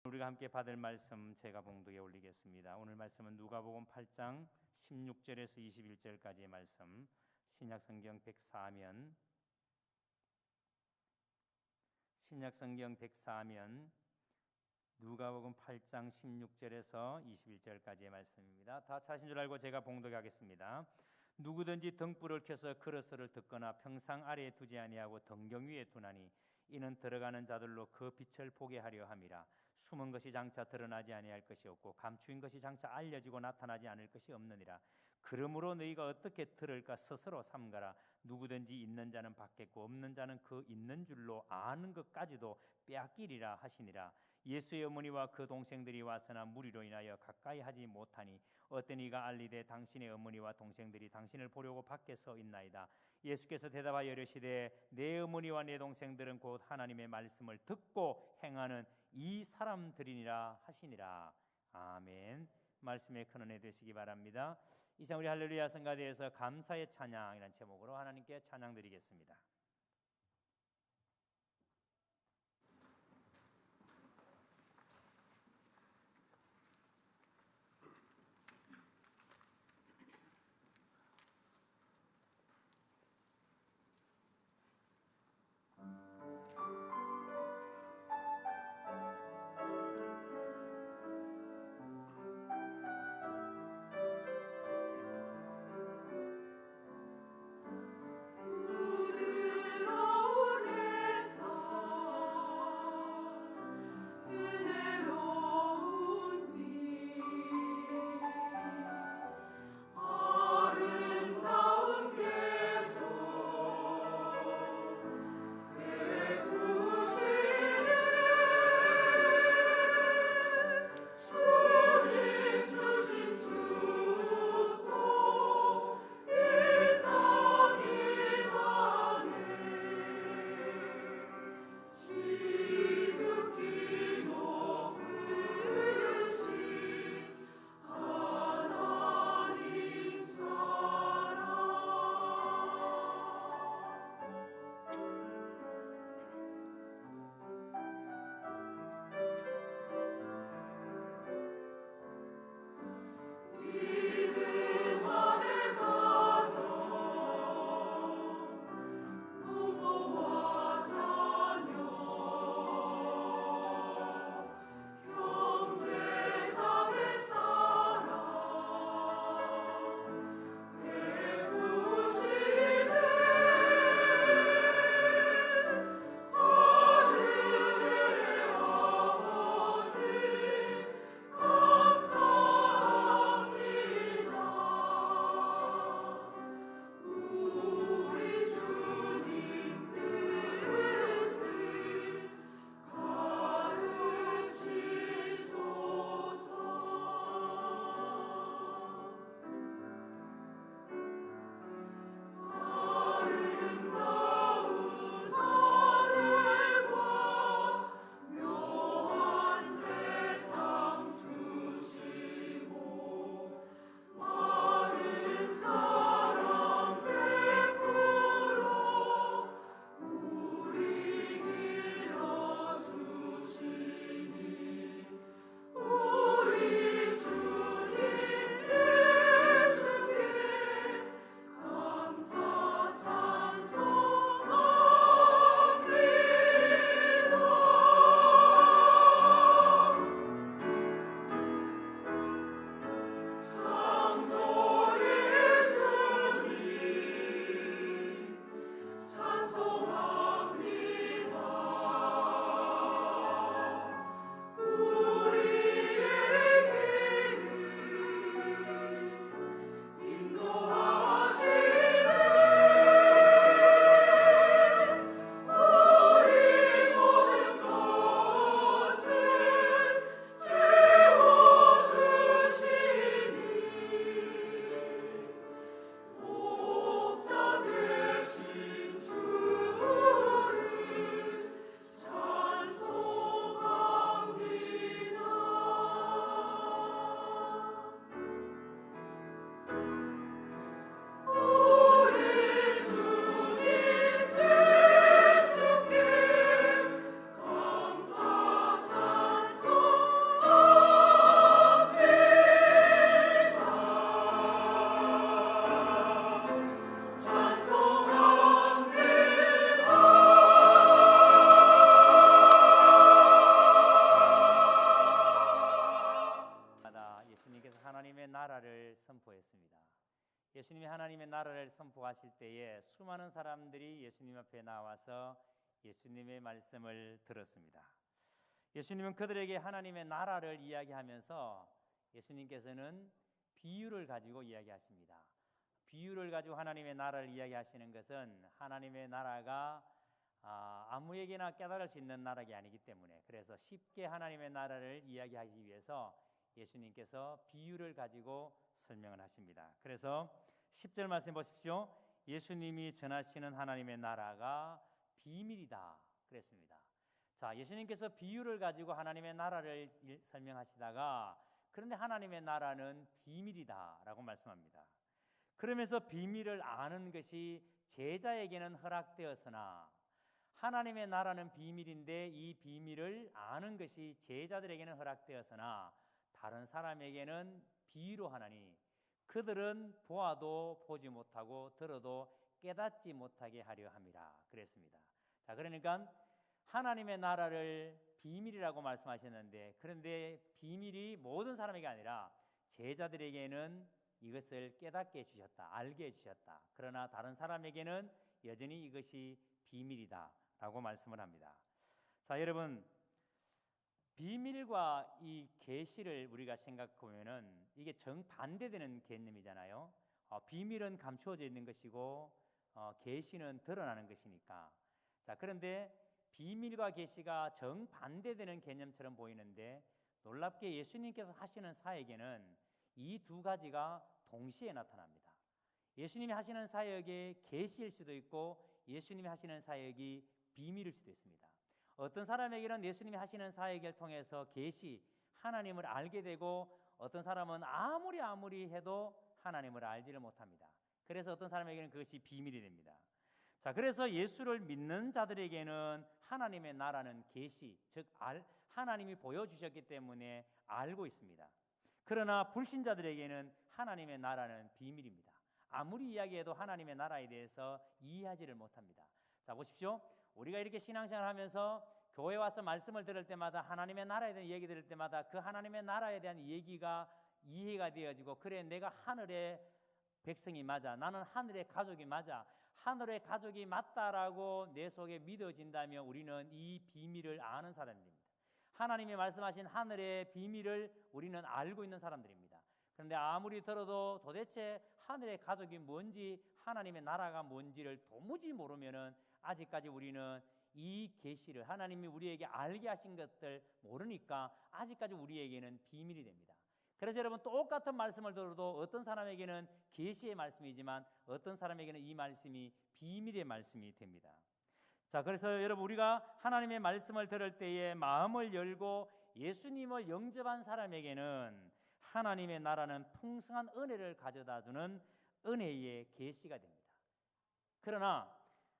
우리가 함께 받을 말씀 제가 봉독에 올리겠습니다. 오늘 말씀은 누가복음 8장 16절에서 21절까지의 말씀, 신약성경 104면 누가복음 8장 16절에서 21절까지의 말씀입니다. 다 찾으신 줄 알고 제가 봉독하겠습니다. 누구든지 등불을 켜서 그릇을 듣거나 평상 아래에 두지 아니하고 등경 위에 두나니 이는 들어가는 자들로 그 빛을 보게 하려 함이라. 숨은 것이 장차 드러나지 아니할 것이 없고 감추인 것이 장차 알려지고 나타나지 않을 것이 없느니라. 그러므로 너희가 어떻게 들을까 스스로 삼가라. 누구든지 있는 자는 받겠고 없는 자는 그 있는 줄로 아는 것까지도 빼앗기리라 하시니라. 예수의 어머니와 그 동생들이 와서나 무리로 인하여 가까이 하지 못하니 어떤 이가 알리되 당신의 어머니와 동생들이 당신을 보려고 밖에 서 있나이다. 예수께서 대답하여 이르시되 내 어머니와 내 동생들은 곧 하나님의 말씀을 듣고 행하는 이 사람들이니라 하시니라. 아멘. 말씀에 큰 은혜 되시기 바랍니다. 이상 우리 할렐루야 성가대에서 감사의 찬양이라는 제목으로 하나님께 찬양 드리겠습니다. 우리 나라를 선포했습니다. 예수님이 하나님의 나라를 선포하실 때에 수많은 사람들이 예수님 앞에 나와서 예수님의 말씀을 들었습니다. 예수님은 그들에게 하나님의 나라를 이야기하면서 예수님께서는 비유를 가지고 이야기하십니다. 비유를 가지고 하나님의 나라를 이야기하시는 것은 하나님의 나라가 아무에게나 깨달을 수 있는 나라가 아니기 때문에, 그래서 쉽게 하나님의 나라를 이야기하기 위해서 예수님께서 비유를 가지고 설명을 하십니다. 그래서 10절 말씀 보십시오. 예수님이 전하시는 하나님의 나라가 비밀이다 그랬습니다. 자, 예수님께서 비유를 가지고 하나님의 나라를 설명하시다가 그런데 하나님의 나라는 비밀이다라고 말씀합니다. 그러면서 비밀을 아는 것이 제자에게는 허락되었으나 하나님의 나라는 비밀인데 이 비밀을 아는 것이 제자들에게는 허락되었으나 다른 사람에게는 비유로 하나니 그들은 보아도 보지 못하고 들어도 깨닫지 못하게 하려 함이라 그랬습니다. 자, 그러니까 하나님의 나라를 비밀이라고 말씀하셨는데, 그런데 비밀이 모든 사람에게 아니라 제자들에게는 이것을 깨닫게 해주셨다, 알게 해주셨다. 그러나 다른 사람에게는 여전히 이것이 비밀이다 라고 말씀을 합니다. 자, 여러분, 비밀과 이 계시를 우리가 생각해 보면은 이게 정반대되는 개념이잖아요. 비밀은 감추어져 있는 것이고 계시는 드러나는 것이니까. 자, 그런데 비밀과 계시가 정반대되는 개념처럼 보이는데 놀랍게 예수님께서 하시는 사역에는 이 두 가지가 동시에 나타납니다. 예수님이 하시는 사역이 계시일 수도 있고 예수님이 하시는 사역이 비밀일 수도 있습니다. 어떤 사람에게는 예수님이 하시는 사역을 통해서 계시, 하나님을 알게 되고 어떤 사람은 아무리 해도 하나님을 알지를 못합니다. 그래서 어떤 사람에게는 그것이 비밀이 됩니다. 자, 그래서 예수를 믿는 자들에게는 하나님의 나라는 계시, 즉 하나님이 보여주셨기 때문에 알고 있습니다. 그러나 불신자들에게는 하나님의 나라는 비밀입니다. 아무리 이야기해도 하나님의 나라에 대해서 이해하지를 못합니다. 자, 보십시오. 우리가 이렇게 신앙생활을 하면서 교회 와서 말씀을 들을 때마다 하나님의 나라에 대한 얘기 들을 때마다 그 하나님의 나라에 대한 얘기가 이해가 되어지고, 그래 내가 하늘의 백성이 맞아, 나는 하늘의 가족이 맞아, 하늘의 가족이 맞다라고 내 속에 믿어진다면 우리는 이 비밀을 아는 사람입니다. 하나님이 말씀하신 하늘의 비밀을 우리는 알고 있는 사람들입니다. 그런데 아무리 들어도 도대체 하늘의 가족이 뭔지, 하나님의 나라가 뭔지를 도무지 모르면은 아직까지 우리는 이 계시를, 하나님이 우리에게 알게 하신 것들 모르니까 아직까지 우리에게는 비밀이 됩니다. 그래서 여러분, 똑같은 말씀을 들어도 어떤 사람에게는 계시의 말씀이지만 어떤 사람에게는 이 말씀이 비밀의 말씀이 됩니다. 자, 그래서 여러분, 우리가 하나님의 말씀을 들을 때에 마음을 열고 예수님을 영접한 사람에게는 하나님의 나라는 풍성한 은혜를 가져다주는 은혜의 계시가 됩니다. 그러나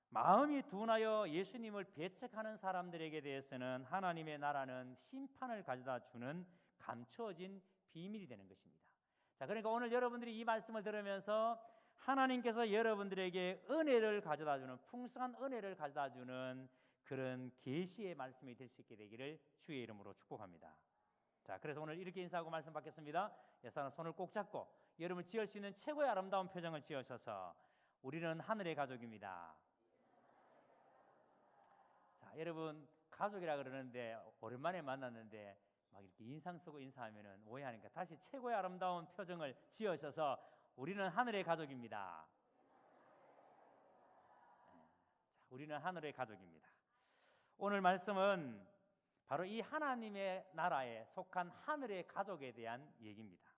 마음이 둔하여 예수님을 배척하는 사람들에게 대해서는 하나님의 나라는 심판을 가져다주는 감추어진 비밀이 되는 것입니다. 자, 그러니까 오늘 여러분들이 이 말씀을 들으면서 하나님께서 여러분들에게 은혜를 가져다주는, 풍성한 은혜를 가져다주는 그런 계시의 말씀이 될 수 있게 되기를 주의 이름으로 축복합니다. 자, 그래서 오늘 이렇게 인사하고 말씀 받겠습니다. 여러분, 손을 꼭 잡고 여러분 지을 수 있는 최고의 아름다운 표정을 지으셔서 우리는 하늘의 가족입니다. 자, 여러분, 가족이라 그러는데 오랜만에 만났는데 막 이렇게 인상 쓰고 인사하면은 오해하니까 다시 최고의 아름다운 표정을 지으셔서 우리는 하늘의 가족입니다. 자, 우리는 하늘의 가족입니다. 오늘 말씀은 바로 이 하나님의 나라에 속한 하늘의 가족에 대한 얘기입니다.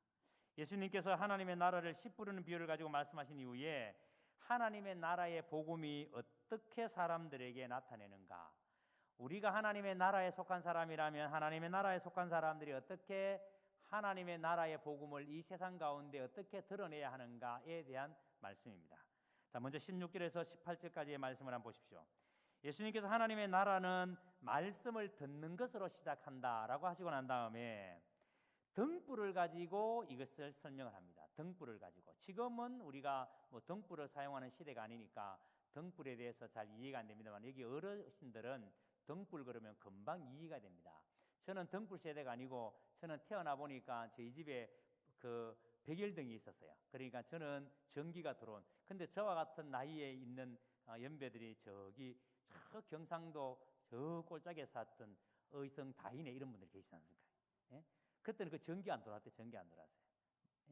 예수님께서 하나님의 나라를 씨 뿌리는 비유를 가지고 말씀하신 이후에 하나님의 나라의 복음이 어떻게 사람들에게 나타내는가, 우리가 하나님의 나라에 속한 사람이라면 하나님의 나라에 속한 사람들이 어떻게 하나님의 나라의 복음을 이 세상 가운데 어떻게 드러내야 하는가에 대한 말씀입니다. 자, 먼저 16절에서 18절까지의 말씀을 한번 보십시오. 예수님께서 하나님의 나라는 말씀을 듣는 것으로 시작한다라고 하시고 난 다음에 등불을 가지고 이것을 설명을 합니다. 등불을 가지고. 지금은 우리가 뭐 등불을 사용하는 시대가 아니니까 등불에 대해서 잘 이해가 안 됩니다만, 여기 어르신들은 등불 그러면 금방 이해가 됩니다. 저는 등불 세대가 아니고 저는 태어나 보니까 저희 집에 그 백열등이 있었어요. 그러니까 저는 전기가 들어온. 근데 저와 같은 나이에 있는 연배들이 저기 저 경상도 저 꼴짝에 살았던 의성 다인에 이런 분들이 계시지 않습니까? 예? 그때는 그 전기 안 들어왔대. 전기 안 들어왔어요.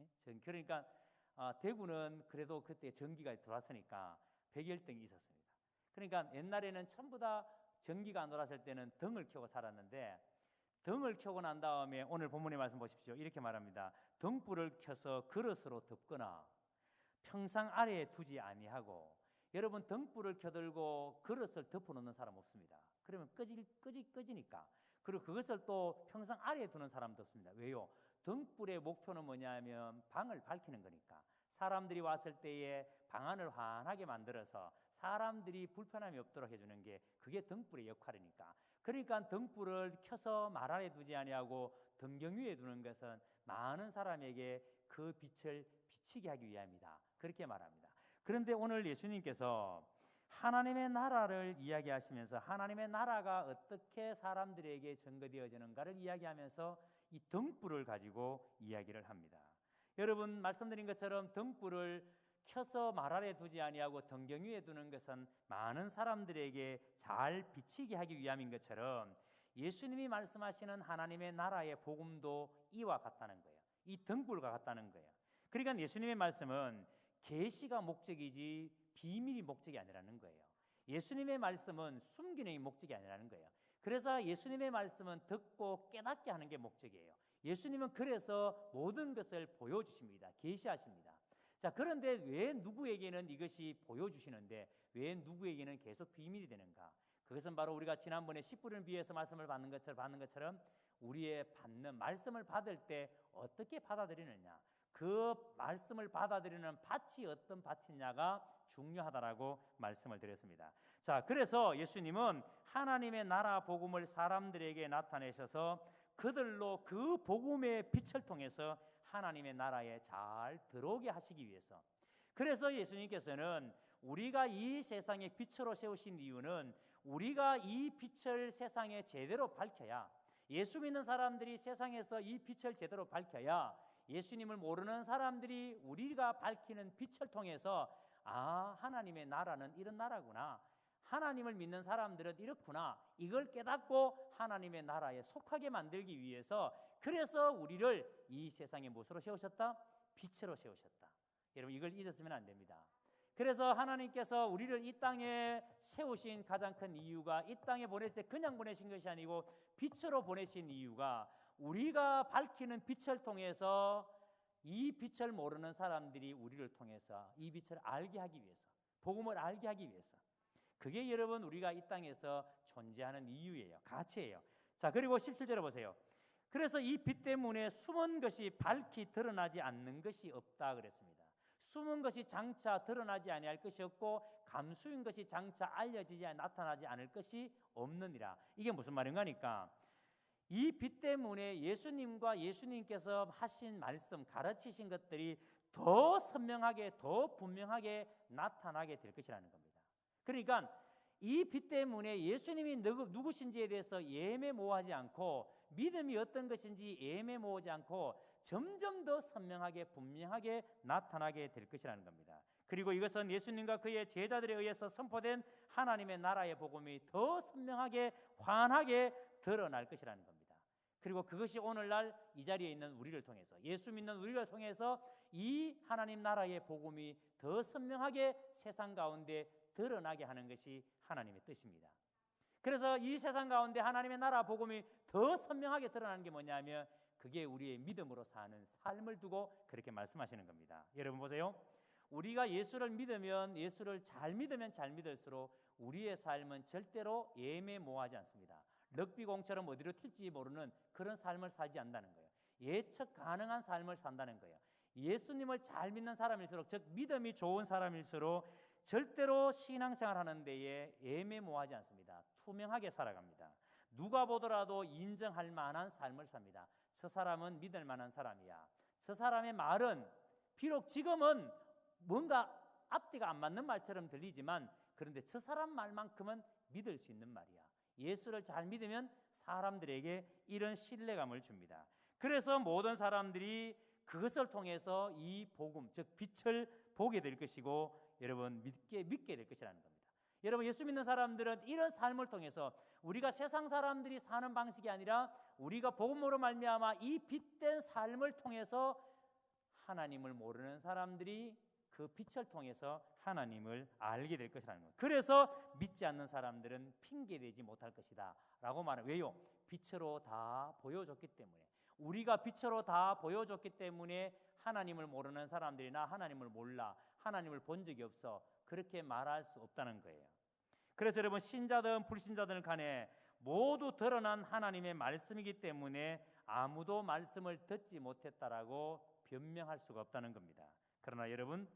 예? 그러니까 대구는 그래도 그때 전기가 들어왔으니까 백열등이 있었습니다. 그러니까 옛날에는 전부 다 전기가 안 들어왔을 때는 등을 켜고 살았는데, 등을 켜고 난 다음에 오늘 본문의 말씀 보십시오. 이렇게 말합니다. 등불을 켜서 그릇으로 덮거나 평상 아래에 두지 아니하고. 여러분, 등불을 켜들고 그릇을 덮어놓는 사람 없습니다. 그러면 꺼지니까. 그리고 그것을 또 평상 아래에 두는 사람도 없습니다. 왜요? 등불의 목표는 뭐냐면 방을 밝히는 거니까. 사람들이 왔을 때에 방안을 환하게 만들어서 사람들이 불편함이 없도록 해주는 게 그게 등불의 역할이니까. 그러니까 등불을 켜서 말 아래 두지 아니하고 등경 위에 두는 것은 많은 사람에게 그 빛을 비치게 하기 위함이다. 그렇게 말합니다. 그런데 오늘 예수님께서 하나님의 나라를 이야기하시면서 하나님의 나라가 어떻게 사람들에게 전거되어지는가를 이야기하면서 이 등불을 가지고 이야기를 합니다. 여러분, 말씀드린 것처럼 등불을 켜서 말 아래 두지 아니하고 등경 위에 두는 것은 많은 사람들에게 잘 비치게 하기 위함인 것처럼 예수님이 말씀하시는 하나님의 나라의 복음도 이와 같다는 거예요. 이 등불과 같다는 거예요. 그러니까 예수님의 말씀은 계시가 목적이지 비밀이 목적이 아니라는 거예요. 예수님의 말씀은 숨기는 목적이 아니라는 거예요. 그래서 예수님의 말씀은 듣고 깨닫게 하는 게 목적이에요. 예수님은 그래서 모든 것을 보여주십니다. 계시하십니다. 자, 그런데 왜 누구에게는 이것이 보여주시는데 왜 누구에게는 계속 비밀이 되는가? 그것은 바로 우리가 지난번에 씨 뿌리는 비유에서 말씀을 받는 것처럼 우리의 받는 말씀을 받을 때 어떻게 받아들이느냐, 그 말씀을 받아들이는 밭이 어떤 밭이냐가 중요하다라고 말씀을 드렸습니다. 자, 그래서 예수님은 하나님의 나라 복음을 사람들에게 나타내셔서 그들로 그 복음의 빛을 통해서 하나님의 나라에 잘 들어오게 하시기 위해서, 그래서 예수님께서는 우리가 이 세상에 빛으로 세우신 이유는 우리가 이 빛을 세상에 제대로 밝혀야, 예수 믿는 사람들이 세상에서 이 빛을 제대로 밝혀야 예수님을 모르는 사람들이 우리가 밝히는 빛을 통해서 하나님의 나라는 이런 나라구나, 하나님을 믿는 사람들은 이렇구나, 이걸 깨닫고 하나님의 나라에 속하게 만들기 위해서, 그래서 우리를 이 세상에 무엇으로 세우셨다? 빛으로 세우셨다. 여러분, 이걸 잊었으면 안 됩니다. 그래서 하나님께서 우리를 이 땅에 세우신 가장 큰 이유가, 이 땅에 보냈을 때 그냥 보내신 것이 아니고 빛으로 보내신 이유가, 우리가 밝히는 빛을 통해서 이 빛을 모르는 사람들이 우리를 통해서 이 빛을 알게 하기 위해서, 복음을 알게 하기 위해서, 그게 여러분 우리가 이 땅에서 존재하는 이유예요. 가치예요. 자, 그리고 17절에 보세요. 그래서 이 빛 때문에 숨은 것이 밝히 드러나지 않는 것이 없다 그랬습니다. 숨은 것이 장차 드러나지 아니할 것이 없고 감수인 것이 장차 알려지지 나타나지 않을 것이 없느니라. 이게 무슨 말인가 하니까, 이 빛 때문에 예수님과 예수님께서 하신 말씀, 가르치신 것들이 더 선명하게, 더 분명하게 나타나게 될 것이라는 겁니다. 그러니까 이 빛 때문에 예수님이 누구신지에 대해서 예매모호하지 않고, 믿음이 어떤 것인지 예매모호하지 않고 점점 더 선명하게 분명하게 나타나게 될 것이라는 겁니다. 그리고 이것은 예수님과 그의 제자들에 의해서 선포된 하나님의 나라의 복음이 더 선명하게 환하게 드러날 것이라는 겁니다. 그리고 그것이 오늘날 이 자리에 있는 우리를 통해서, 예수 믿는 우리를 통해서 이 하나님 나라의 복음이 더 선명하게 세상 가운데 드러나게 하는 것이 하나님의 뜻입니다. 그래서 이 세상 가운데 하나님의 나라 복음이 더 선명하게 드러나는 게 뭐냐면, 그게 우리의 믿음으로 사는 삶을 두고 그렇게 말씀하시는 겁니다. 여러분 보세요. 우리가 예수를 믿으면, 예수를 잘 믿으면 잘 믿을수록 우리의 삶은 절대로 예매모호하지 않습니다. 럭비공처럼 어디로 튈지 모르는 그런 삶을 살지 않는다는 거예요. 예측 가능한 삶을 산다는 거예요. 예수님을 잘 믿는 사람일수록, 즉 믿음이 좋은 사람일수록 절대로 신앙생활 하는 데에 예매모호하지 않습니다. 투명하게 살아갑니다. 누가 보더라도 인정할 만한 삶을 삽니다. 저 사람은 믿을 만한 사람이야. 저 사람의 말은 비록 지금은 뭔가 앞뒤가 안 맞는 말처럼 들리지만, 그런데 저 사람 말만큼은 믿을 수 있는 말이야. 예수를 잘 믿으면 사람들에게 이런 신뢰감을 줍니다. 그래서 모든 사람들이 그것을 통해서 이 복음, 즉 빛을 보게 될 것이고 여러분 믿게 될 것이라는 겁니다. 여러분 예수 믿는 사람들은 이런 삶을 통해서 우리가 세상 사람들이 사는 방식이 아니라 우리가 복음으로 말미암아 이 빛된 삶을 통해서 하나님을 모르는 사람들이 그 빛을 통해서 하나님을 알게 될 것이라는 거예요. 그래서 믿지 않는 사람들은 핑계대지 못할 것이다 라고 말해요. 왜요? 빛으로 다 보여줬기 때문에. 우리가 빛으로 다 보여줬기 때문에 하나님을 모르는 사람들이 나 하나님을 몰라, 하나님을 본 적이 없어, 그렇게 말할 수 없다는 거예요. 그래서 여러분 신자든 불신자든 간에 모두 드러난 하나님의 말씀이기 때문에 아무도 말씀을 듣지 못했다라고 변명할 수가 없다는 겁니다. 그러나 여러분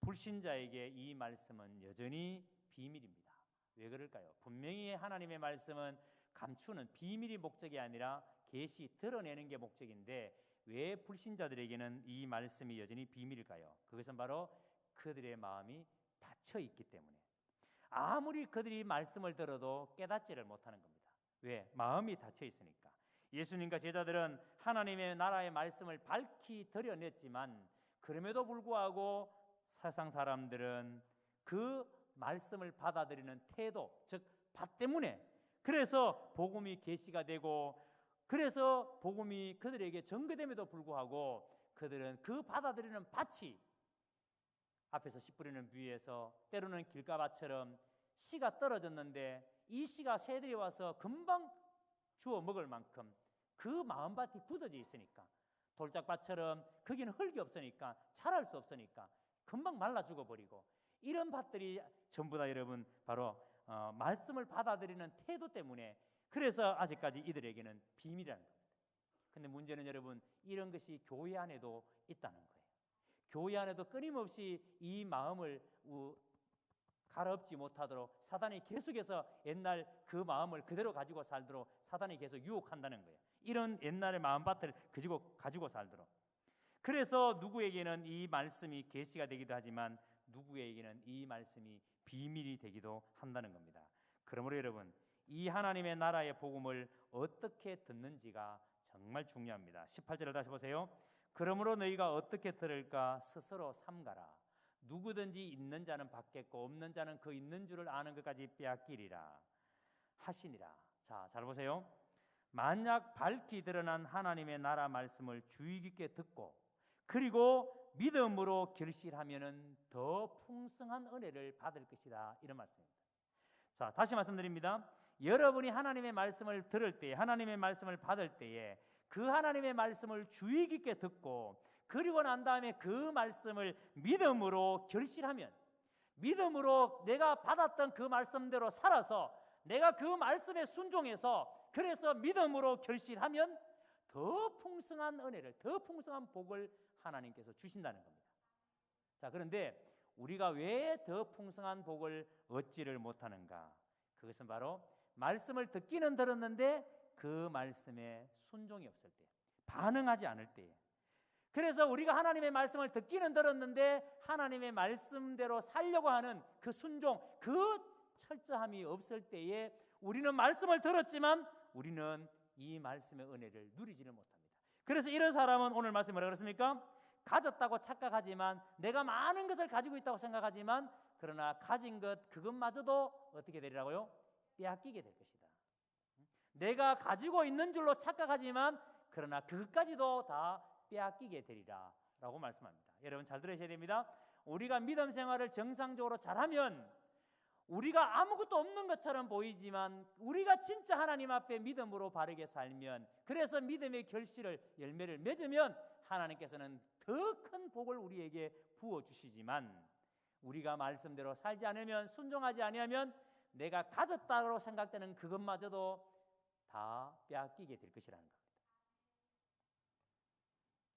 불신자에게 이 말씀은 여전히 비밀입니다. 왜 그럴까요? 분명히 하나님의 말씀은 감추는 비밀이 목적이 아니라 계시 드러내는 게 목적인데 왜 불신자들에게는 이 말씀이 여전히 비밀일까요? 그것은 바로 그들의 마음이 닫혀 있기 때문에. 아무리 그들이 말씀을 들어도 깨닫지를 못하는 겁니다. 왜? 마음이 닫혀 있으니까. 예수님과 제자들은 하나님의 나라의 말씀을 밝히 드러냈지만 그럼에도 불구하고 세상 사람들은 그 말씀을 받아들이는 태도, 즉 밭 때문에, 그래서 복음이 계시가 되고 그래서 복음이 그들에게 전개됨에도 불구하고 그들은 그 받아들이는 밭이 앞에서 씨 뿌리는 위에서 때로는 길가밭처럼 씨가 떨어졌는데 이 씨가 새들이 와서 금방 주워 먹을 만큼 그 마음밭이 굳어져 있으니까, 돌짝밭처럼 거기는 흙이 없으니까 자랄 수 없으니까 금방 말라 죽어버리고, 이런 밭들이 전부 다 여러분 바로 말씀을 받아들이는 태도 때문에, 그래서 아직까지 이들에게는 비밀이라는 겁니다. 근데 문제는 여러분 이런 것이 교회 안에도 있다는 거예요. 교회 안에도 끊임없이 이 마음을 갈아엎지 못하도록 사단이 계속해서 옛날 그 마음을 그대로 가지고 살도록 사단이 계속 유혹한다는 거예요. 이런 옛날의 마음밭을 가지고 살도록. 그래서 누구에게는 이 말씀이 계시가 되기도 하지만 누구에게는 이 말씀이 비밀이 되기도 한다는 겁니다. 그러므로 여러분 이 하나님의 나라의 복음을 어떻게 듣는지가 정말 중요합니다. 18절을 다시 보세요. 그러므로 너희가 어떻게 들을까 스스로 삼가라. 누구든지 있는 자는 받겠고 없는 자는 그 있는 줄을 아는 것까지 빼앗기리라 하시니라. 자, 잘 보세요. 만약 밝히 드러난 하나님의 나라 말씀을 주의 깊게 듣고 그리고 믿음으로 결실하면은 더 풍성한 은혜를 받을 것이다, 이런 말씀입니다. 자, 다시 말씀드립니다. 여러분이 하나님의 말씀을 들을 때, 하나님의 말씀을 받을 때에 그 하나님의 말씀을 주의 깊게 듣고 그리고 난 다음에 그 말씀을 믿음으로 결실하면, 믿음으로 내가 받았던 그 말씀대로 살아서 내가 그 말씀에 순종해서 그래서 믿음으로 결실하면 더 풍성한 은혜를, 더 풍성한 복을 하나님께서 주신다는 겁니다. 자, 그런데 우리가 왜 더 풍성한 복을 얻지를 못하는가? 그것은 바로 말씀을 듣기는 들었는데 그 말씀에 순종이 없을 때, 반응하지 않을 때에. 그래서 우리가 하나님의 말씀을 듣기는 들었는데 하나님의 말씀대로 살려고 하는 그 순종, 그 철저함이 없을 때에 우리는 말씀을 들었지만 우리는 이 말씀의 은혜를 누리지를 못합니다. 그래서 이런 사람은 오늘 말씀에 뭐라 그랬습니까? 가졌다고 착각하지만, 내가 많은 것을 가지고 있다고 생각하지만 그러나 가진 것 그것마저도 어떻게 되리라고요? 빼앗기게 될 것이다. 내가 가지고 있는 줄로 착각하지만 그러나 그것까지도 다 빼앗기게 되리라 라고 말씀합니다. 여러분 잘 들으셔야 됩니다. 우리가 믿음 생활을 정상적으로 잘하면 우리가 아무것도 없는 것처럼 보이지만 우리가 진짜 하나님 앞에 믿음으로 바르게 살면, 그래서 믿음의 열매를 맺으면 하나님께서는 더 큰 복을 우리에게 부어주시지만, 우리가 말씀대로 살지 않으면, 순종하지 아니하면 내가 가졌다고 생각되는 그것마저도 다 빼앗기게 될 것이라는 겁니다.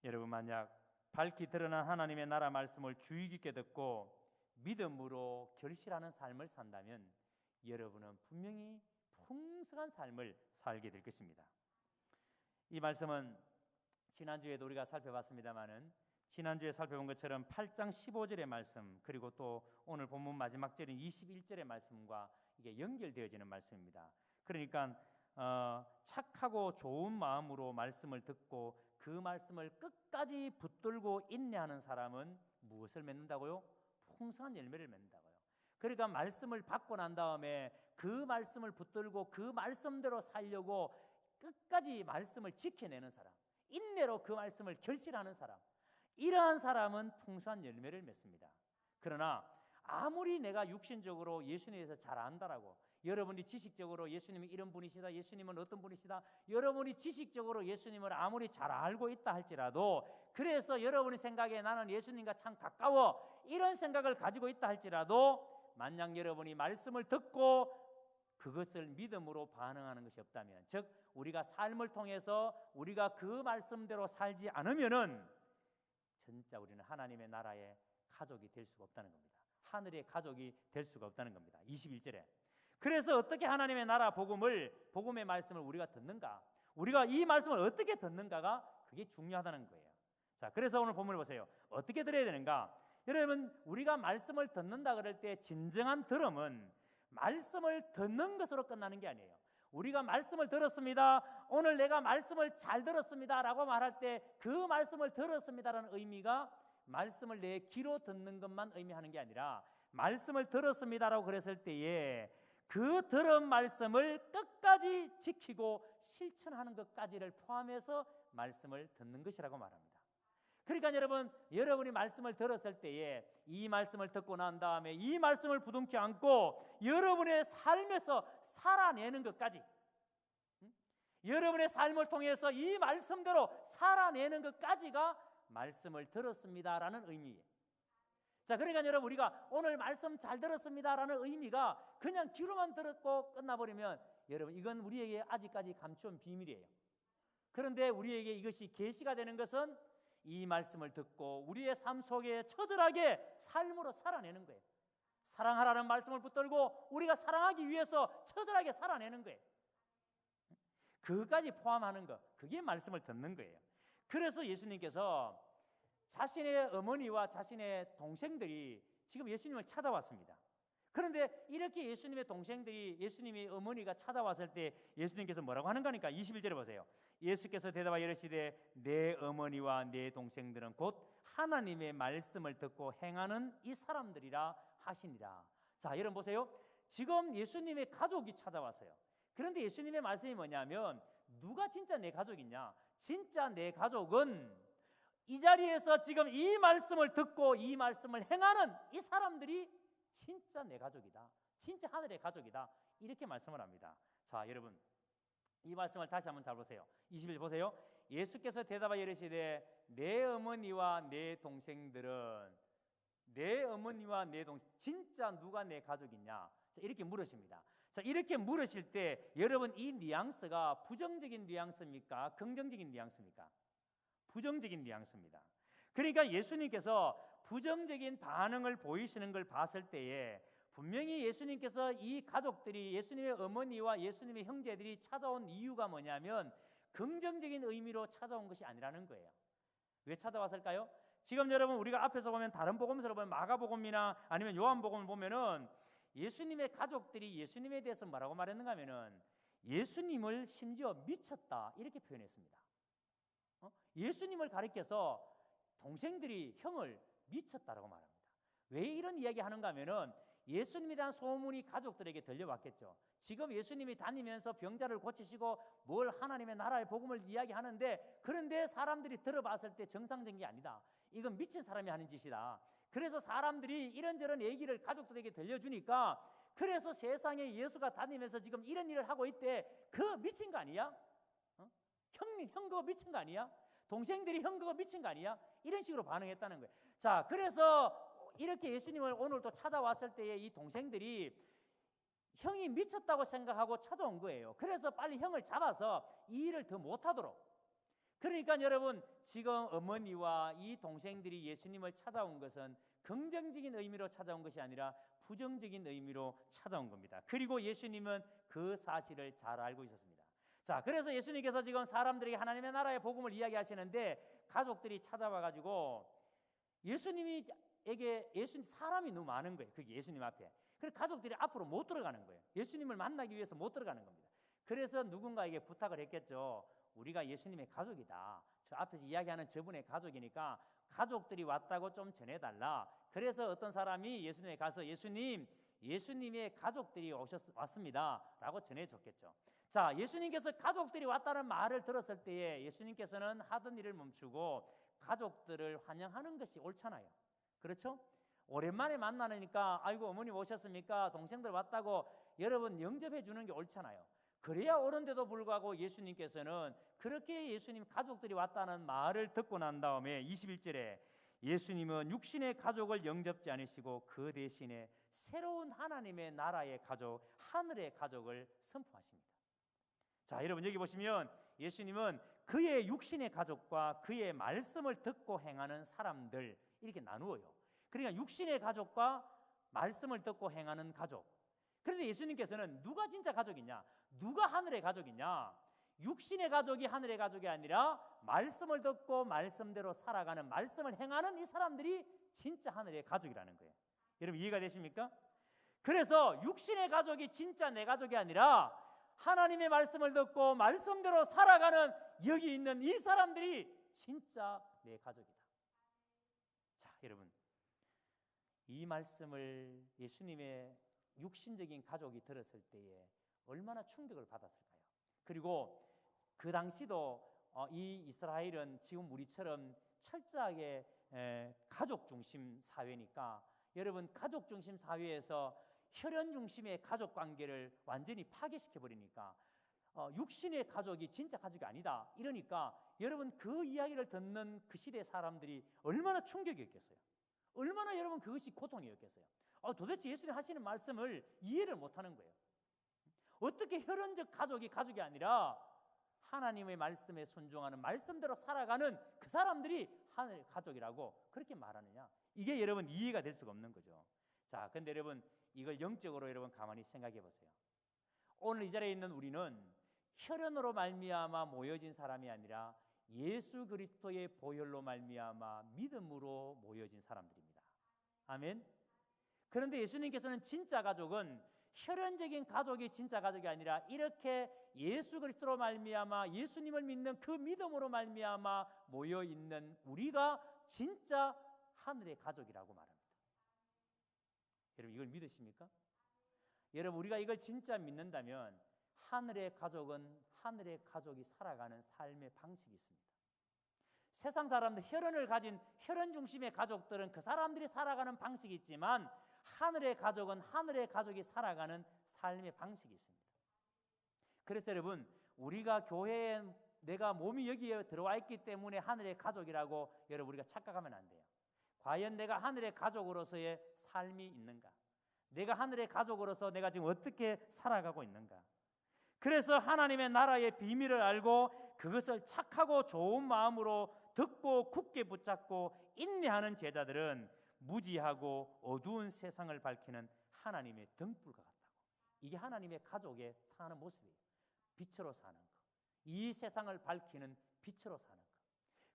여러분 만약 밝히 드러난 하나님의 나라 말씀을 주의 깊게 듣고 믿음으로 결실하는 삶을 산다면 여러분은 분명히 풍성한 삶을 살게 될 것입니다. 이 말씀은 지난주에도 우리가 살펴봤습니다마는, 지난주에 살펴본 것처럼 8장 15절의 말씀, 그리고 또 오늘 본문 마지막 절인 21절의 말씀과 이게 연결되어지는 말씀입니다. 그러니까 착하고 좋은 마음으로 말씀을 듣고 그 말씀을 끝까지 붙들고 인내하는 사람은 무엇을 맺는다고요? 풍성한 열매를 맺는다고요. 그러니까 말씀을 받고 난 다음에 그 말씀을 붙들고 그 말씀대로 살려고 끝까지 말씀을 지켜내는 사람, 인내로 그 말씀을 결실하는 사람, 이러한 사람은 풍성한 열매를 맺습니다. 그러나 아무리 내가 육신적으로 예수님에 대해서 잘 안다라고, 여러분이 지식적으로 예수님이 이런 분이시다, 예수님은 어떤 분이시다, 여러분이 지식적으로 예수님을 아무리 잘 알고 있다 할지라도, 그래서 여러분의 생각에 나는 예수님과 참 가까워, 이런 생각을 가지고 있다 할지라도, 만약 여러분이 말씀을 듣고 그것을 믿음으로 반응하는 것이 없다면, 즉 우리가 삶을 통해서 우리가 그 말씀대로 살지 않으면은 진짜 우리는 하나님의 나라의 가족이 될 수가 없다는 겁니다. 하늘의 가족이 될 수가 없다는 겁니다. 21절에. 그래서 어떻게 하나님의 나라 복음의 말씀을 우리가 듣는가, 우리가 이 말씀을 어떻게 듣는가가 그게 중요하다는 거예요. 자, 그래서 오늘 본문을 보세요. 어떻게 들어야 되는가? 여러분, 우리가 말씀을 듣는다 그럴 때 진정한 들음은 말씀을 듣는 것으로 끝나는 게 아니에요. 우리가 말씀을 들었습니다, 오늘 내가 말씀을 잘 들었습니다 라고 말할 때 그 말씀을 들었습니다라는 의미가 말씀을 내 귀로 듣는 것만 의미하는 게 아니라, 말씀을 들었습니다라고 그랬을 때에 그 들은 말씀을 끝까지 지키고 실천하는 것까지를 포함해서 말씀을 듣는 것이라고 말합니다. 그러니까 여러분이 말씀을 들었을 때에 이 말씀을 듣고 난 다음에 이 말씀을 부둥켜 안고 여러분의 삶에서 살아내는 것까지, 여러분의 삶을 통해서 이 말씀대로 살아내는 것까지가 말씀을 들었습니다라는 의미예요. 자, 그러니까 여러분, 우리가 오늘 말씀 잘 들었습니다라는 의미가 그냥 귀로만 들었고 끝나버리면, 여러분, 이건 우리에게 아직까지 감추온 비밀이에요. 그런데 우리에게 이것이 계시가 되는 것은 이 말씀을 듣고 우리의 삶 속에 처절하게 삶으로 살아내는 거예요. 사랑하라는 말씀을 붙들고 우리가 사랑하기 위해서 처절하게 살아내는 거예요. 그것까지 포함하는 것, 그게 말씀을 듣는 거예요. 그래서 예수님께서 자신의 어머니와 자신의 동생들이 지금 예수님을 찾아왔습니다. 그런데 이렇게 예수님의 동생들이, 예수님의 어머니가 찾아왔을 때 예수님께서 뭐라고 하는 거니까 21절에 보세요. 예수께서 대답하여 이르시되 내 어머니와 내 동생들은 곧 하나님의 말씀을 듣고 행하는 이 사람들이라 하시니라. 자, 여러분 보세요. 지금 예수님의 가족이 찾아왔어요. 그런데 예수님의 말씀이 뭐냐면, 누가 진짜 내 가족이냐? 진짜 내 가족은 이 자리에서 지금 이 말씀을 듣고 이 말씀을 행하는 이 사람들이 진짜 내 가족이다, 진짜 하늘의 가족이다, 이렇게 말씀을 합니다. 자, 여러분, 이 말씀을 다시 한번 잘 보세요. 21절 보세요. 예수께서 대답하여 이르시되 내 어머니와 내 동생들은, 내 어머니와 내 동생, 진짜 누가 내 가족이냐? 자, 이렇게 물으십니다. 자, 이렇게 물으실 때 여러분, 이 뉘앙스가 부정적인 뉘앙스입니까? 긍정적인 뉘앙스입니까? 부정적인 뉘앙스입니다. 그러니까 예수님께서 부정적인 반응을 보이시는 걸 봤을 때에 분명히 예수님께서 이 가족들이, 예수님의 어머니와 예수님의 형제들이 찾아온 이유가 뭐냐면 긍정적인 의미로 찾아온 것이 아니라는 거예요. 왜 찾아왔을까요? 지금 여러분, 우리가 앞에서 보면 다른 복음서를 보면 마가복음이나 아니면 요한복음을 보면은 예수님의 가족들이 예수님에 대해서 뭐라고 말했는가 하면은 예수님을 심지어 미쳤다, 이렇게 표현했습니다. 예수님을 가리켜서 동생들이 형을 미쳤다라고 말합니다. 왜 이런 이야기 하는가 하면은 예수님에 대한 소문이 가족들에게 들려왔겠죠. 지금 예수님이 다니면서 병자를 고치시고 뭘 하나님의 나라의 복음을 이야기하는데, 그런데 사람들이 들어봤을 때 정상적인 게 아니다, 이건 미친 사람이 하는 짓이다. 그래서 사람들이 이런저런 얘기를 가족들에게 들려주니까, 그래서 세상에 예수가 다니면서 지금 이런 일을 하고 있대, 그거 미친 거 아니야? 형 그거 미친 거 아니야? 동생들이 형 그거 미친 거 아니야? 이런 식으로 반응했다는 거예요. 자, 그래서 이렇게 예수님을 오늘 또 찾아왔을 때에 이 동생들이 형이 미쳤다고 생각하고 찾아온 거예요. 그래서 빨리 형을 잡아서 이 일을 더 못하도록. 그러니까 여러분, 지금 어머니와 이 동생들이 예수님을 찾아온 것은 긍정적인 의미로 찾아온 것이 아니라 부정적인 의미로 찾아온 겁니다. 그리고 예수님은 그 사실을 잘 알고 있었습니다. 자, 그래서 예수님께서 지금 사람들에게 하나님의 나라의 복음을 이야기하시는데 가족들이 찾아와가지고 예수님 사람이 너무 많은 거예요. 그게 예수님 앞에. 그래서 가족들이 앞으로 못 들어가는 거예요. 예수님을 만나기 위해서 못 들어가는 겁니다. 그래서 누군가에게 부탁을 했겠죠. 우리가 예수님의 가족이다. 저 앞에서 이야기하는 저분의 가족이니까 가족들이 왔다고 좀 전해달라. 그래서 어떤 사람이 예수님에 가서 예수님의 가족들이 왔습니다 라고 전해줬겠죠. 자, 예수님께서 가족들이 왔다는 말을 들었을 때에 예수님께서는 하던 일을 멈추고 가족들을 환영하는 것이 옳잖아요. 그렇죠? 오랜만에 만나니까 아이고 어머님 오셨습니까? 동생들 왔다고 여러분 영접해 주는 게 옳잖아요. 그래야 옳은데도 불구하고 예수님께서는 그렇게 예수님 가족들이 왔다는 말을 듣고 난 다음에 21절에 예수님은 육신의 가족을 영접지 않으시고 그 대신에 새로운 하나님의 나라의 가족, 하늘의 가족을 선포하십니다. 자, 여러분 여기 보시면 예수님은 그의 육신의 가족과 그의 말씀을 듣고 행하는 사람들 이렇게 나누어요. 그러니까 육신의 가족과 말씀을 듣고 행하는 가족. 그런데 예수님께서는 누가 진짜 가족이냐? 누가 하늘의 가족이냐? 육신의 가족이 하늘의 가족이 아니라 말씀을 듣고 말씀대로 살아가는, 말씀을 행하는 이 사람들이 진짜 하늘의 가족이라는 거예요. 여러분 이해가 되십니까? 그래서 육신의 가족이 진짜 내 가족이 아니라 하나님의 말씀을 듣고 말씀대로 살아가는 여기 있는 이 사람들이 진짜 내 가족이다. 자, 여러분 이 말씀을 예수님의 육신적인 가족이 들었을 때에 얼마나 충격을 받았을까요? 그리고 그 당시도 이 이스라엘은 지금 우리처럼 철저하게 가족 중심 사회니까 여러분 가족 중심 사회에서 혈연 중심의 가족 관계를 완전히 파괴시켜 버리니까 육신의 가족이 진짜 가족이 아니다 이러니까 여러분 그 이야기를 듣는 그 시대 사람들이 얼마나 충격이었겠어요? 얼마나 여러분 그것이 고통이었겠어요? 도대체 예수님 하시는 말씀을 이해를 못하는 거예요. 어떻게 혈연적 가족이 가족이 아니라 하나님의 말씀에 순종하는 말씀대로 살아가는 그 사람들이 하늘의 가족이라고 그렇게 말하느냐? 이게 여러분 이해가 될 수가 없는 거죠. 자, 근데 여러분 이걸 영적으로 여러분 가만히 생각해 보세요. 오늘 이 자리에 있는 우리는 혈연으로 말미암아 모여진 사람이 아니라 예수 그리스도의 보혈로 말미암아 믿음으로 모여진 사람들입니다. 아멘. 그런데 예수님께서는 진짜 가족은 혈연적인 가족이 진짜 가족이 아니라 이렇게 예수 그리스도로 말미암아 예수님을 믿는 그 믿음으로 말미암아 모여 있는 우리가 진짜 하늘의 가족이라고 말합니다. 여러분 이걸 믿으십니까? 여러분 우리가 이걸 진짜 믿는다면 하늘의 가족은 하늘의 가족이 살아가는 삶의 방식이 있습니다. 세상 사람들 혈연을 가진 혈연 중심의 가족들은 그 사람들이 살아가는 방식이 있지만 하늘의 가족은 하늘의 가족이 살아가는 삶의 방식이 있습니다. 그래서 여러분 우리가 교회에 내가 몸이 여기에 들어와 있기 때문에 하늘의 가족이라고 여러분 우리가 착각하면 안 돼요. 과연 내가 하늘의 가족으로서의 삶이 있는가? 내가 하늘의 가족으로서 내가 지금 어떻게 살아가고 있는가? 그래서 하나님의 나라의 비밀을 알고 그것을 착하고 좋은 마음으로 듣고 굳게 붙잡고 인내하는 제자들은 무지하고 어두운 세상을 밝히는 하나님의 등불과 같다고. 이게 하나님의 가족의 사는 모습이에요. 빛으로 사는 것. 이 세상을 밝히는 빛으로 사는 것.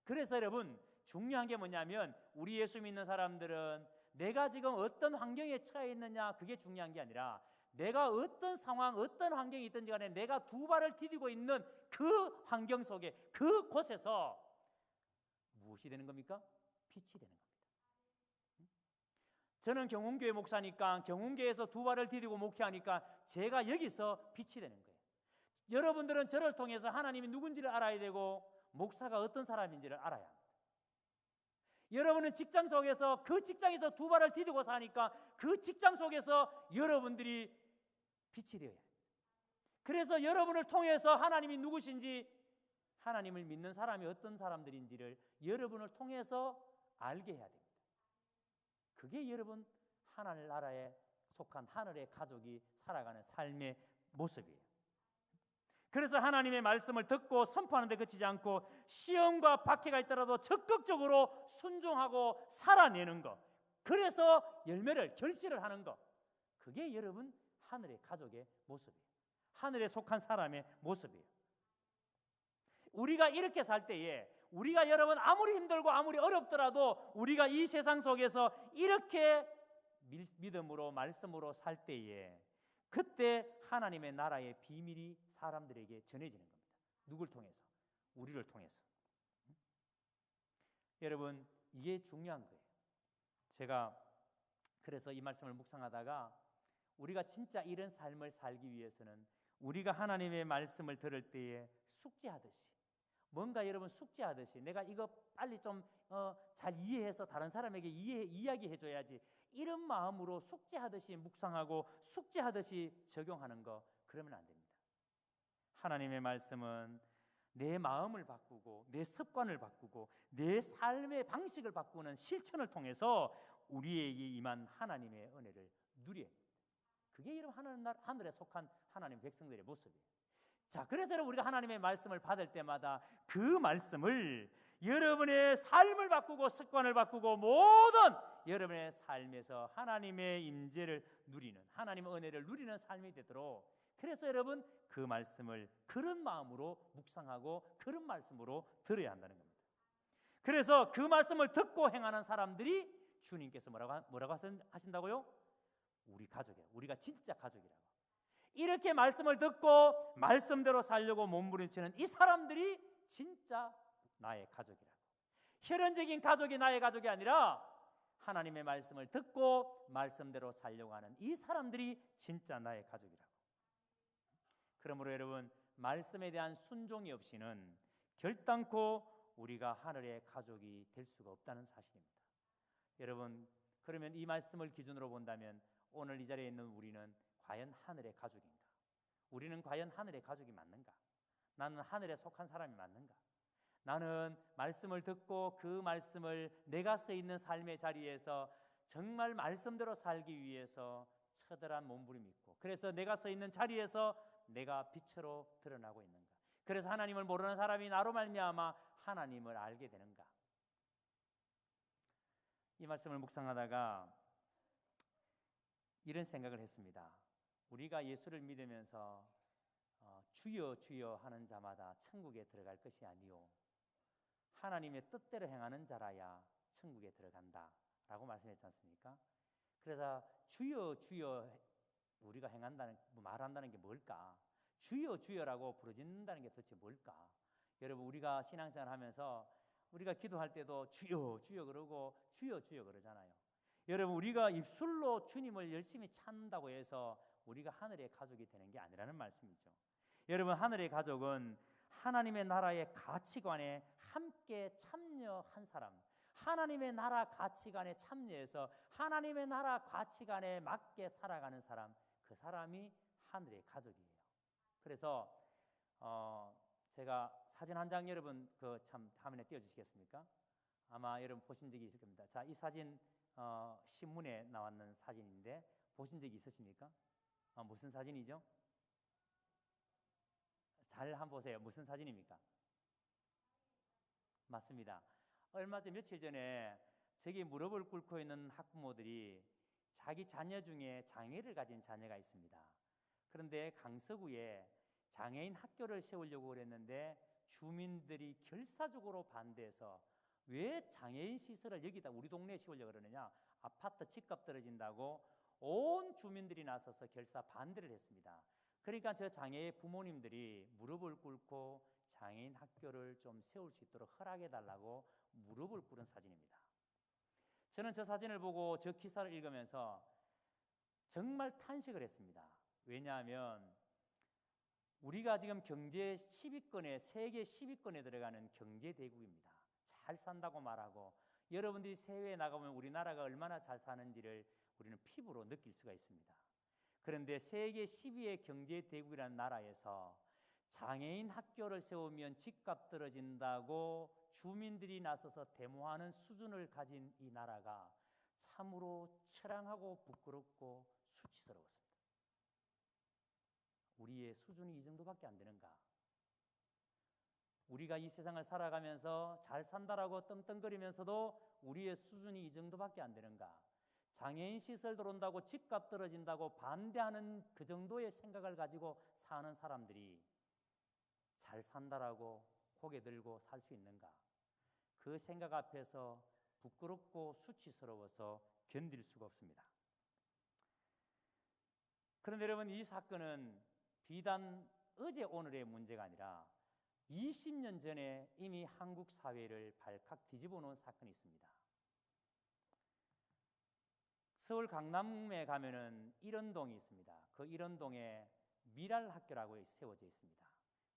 그래서 여러분 중요한 게 뭐냐면 우리 예수 믿는 사람들은 내가 지금 어떤 환경에 처해 있느냐 그게 중요한 게 아니라 내가 어떤 상황, 어떤 환경이 있든지 간에 내가 두 발을 디디고 있는 그 환경 속에 그 곳에서 무엇이 되는 겁니까? 빛이 되는 겁니다. 저는 경운교회 목사니까 경운교회에서 두 발을 디디고 목회하니까 제가 여기서 빛이 되는 거예요. 여러분들은 저를 통해서 하나님이 누군지를 알아야 되고 목사가 어떤 사람인지를 알아야 합니다. 여러분은 직장 속에서 그 직장에서 두 발을 디디고 사니까 그 직장 속에서 여러분들이 빛이 되어야 합니다. 그래서 여러분을 통해서 하나님이 누구신지 하나님을 믿는 사람이 어떤 사람들인지를 여러분을 통해서 알게 해야 됩니다. 그게 여러분 하나님 나라에 속한 하늘의 가족이 살아가는 삶의 모습이에요. 그래서 하나님의 말씀을 듣고 선포하는 데 그치지 않고 시험과 박해가 있더라도 적극적으로 순종하고 살아내는 것, 그래서 열매를 결실을 하는 것, 그게 여러분 하늘의 가족의 모습이에요. 하늘에 속한 사람의 모습이에요. 우리가 이렇게 살 때에 우리가 여러분 아무리 힘들고 아무리 어렵더라도 우리가 이 세상 속에서 이렇게 믿음으로 말씀으로 살 때에 그때 하나님의 나라의 비밀이 사람들에게 전해지는 겁니다. 누굴 통해서? 우리를 통해서. 여러분, 이게 중요한 거예요. 제가 그래서 이 말씀을 묵상하다가 우리가 진짜 이런 삶을 살기 위해서는 우리가 하나님의 말씀을 들을 때에 숙제하듯이, 뭔가 여러분 숙제하듯이 내가 이거 빨리 좀 잘 이해해서 다른 사람에게 이야기해 줘야지, 이런 마음으로 숙제하듯이 묵상하고 숙제하듯이 적용하는 거, 그러면 안 됩니다. 하나님의 말씀은 내 마음을 바꾸고 내 습관을 바꾸고 내 삶의 방식을 바꾸는 실천을 통해서 우리에게 임한 하나님의 은혜를 누려야 합니다. 그게 여러분 하늘에 속한 하나님 백성들의 모습이에요. 자, 그래서 여러분 우리가 하나님의 말씀을 받을 때마다 그 말씀을 여러분의 삶을 바꾸고 습관을 바꾸고 모든 여러분의 삶에서 하나님의 임재를 누리는, 하나님의 은혜를 누리는 삶이 되도록, 그래서 여러분 그 말씀을 그런 마음으로 묵상하고 그런 말씀으로 들어야 한다는 겁니다. 그래서 그 말씀을 듣고 행하는 사람들이 주님께서 뭐라고 하신다고요? 우리 가족이에요. 우리가 진짜 가족이라고. 이렇게 말씀을 듣고 말씀대로 살려고 몸부림치는 이 사람들이 진짜 나의 가족이라고. 혈연적인 가족이 나의 가족이 아니라 하나님의 말씀을 듣고 말씀대로 살려고 하는 이 사람들이 진짜 나의 가족이라고. 그러므로 여러분, 말씀에 대한 순종이 없이는 결단코 우리가 하늘의 가족이 될 수가 없다는 사실입니다. 여러분, 그러면 이 말씀을 기준으로 본다면 오늘 이 자리에 있는 우리는 과연 하늘의 가족인가? 우리는 과연 하늘의 가족이 맞는가? 나는 하늘에 속한 사람이 맞는가? 나는 말씀을 듣고 그 말씀을 내가 서 있는 삶의 자리에서 정말 말씀대로 살기 위해서 처절한 몸부림이 있고, 그래서 내가 서 있는 자리에서 내가 빛으로 드러나고 있는가? 그래서 하나님을 모르는 사람이 나로 말미암아 하나님을 알게 되는가? 이 말씀을 묵상하다가 이런 생각을 했습니다. 우리가 예수를 믿으면서 주여 주여 하는 자마다 천국에 들어갈 것이 아니요 하나님의 뜻대로 행하는 자라야 천국에 들어간다 라고 말씀했지 않습니까? 그래서 주여 주여 우리가 말한다는 게 뭘까? 주여 주여라고 부르짖는다는 게 도대체 뭘까? 여러분, 우리가 신앙생활 하면서 우리가 기도할 때도 주여 주여 그러고 주여 주여 그러잖아요. 여러분, 우리가 입술로 주님을 열심히 찾는다고 해서 우리가 하늘의 가족이 되는 게 아니라는 말씀이죠. 여러분, 하늘의 가족은 하나님의 나라의 가치관에 함께 참여한 사람, 하나님의 나라 가치관에 참여해서 하나님의 나라 가치관에 맞게 살아가는 사람, 그 사람이 하늘의 가족이에요. 그래서 제가 사진 한 장 여러분 참 화면에 띄워주시겠습니까? 아마 여러분 보신 적이 있을 겁니다. 자, 이 사진 신문에 나왔는 사진인데 보신 적이 있으십니까? 무슨 사진이죠? 잘 한번 보세요. 무슨 사진입니까? 맞습니다. 얼마 전 며칠 전에 저기 무릎을 꿇고 있는 학부모들이 자기 자녀 중에 장애를 가진 자녀가 있습니다. 그런데 강서구에 장애인 학교를 세우려고 그랬는데 주민들이 결사적으로 반대해서, 왜 장애인 시설을 여기다 우리 동네에 세우려고 그러느냐, 아파트 집값 떨어진다고 온 주민들이 나서서 결사 반대를 했습니다. 그러니까 저 장애의 부모님들이 무릎을 꿇고 장애인 학교를 좀 세울 수 있도록 허락해 달라고 무릎을 꿇은 사진입니다. 저는 저 사진을 보고 저 기사를 읽으면서 정말 탄식을 했습니다. 왜냐하면 우리가 지금 경제 10위권에, 세계 10위권에 들어가는 경제 대국입니다. 잘 산다고 말하고, 여러분들이 해외에 나가보면 우리나라가 얼마나 잘 사는지를 우리는 피부로 느낄 수가 있습니다. 그런데 세계 10위의 경제 대국이라는 나라에서 장애인 학교를 세우면 집값 떨어진다고 주민들이 나서서 데모하는 수준을 가진 이 나라가 참으로 처량하고 부끄럽고 수치스러웠습니다. 우리의 수준이 이 정도밖에 안 되는가? 우리가 이 세상을 살아가면서 잘 산다라고 떵떵거리면서도 우리의 수준이 이 정도밖에 안 되는가? 장애인 시설 들어온다고 집값 떨어진다고 반대하는 그 정도의 생각을 가지고 사는 사람들이 잘 산다라고 고개 들고 살 수 있는가? 그 생각 앞에서 부끄럽고 수치스러워서 견딜 수가 없습니다. 그런데 여러분, 이 사건은 비단 어제 오늘의 문제가 아니라 20년 전에 이미 한국 사회를 발칵 뒤집어 놓은 사건이 있습니다. 서울 강남에 가면은 일원동이 있습니다. 그 일원동에 미랄학교라고 세워져 있습니다.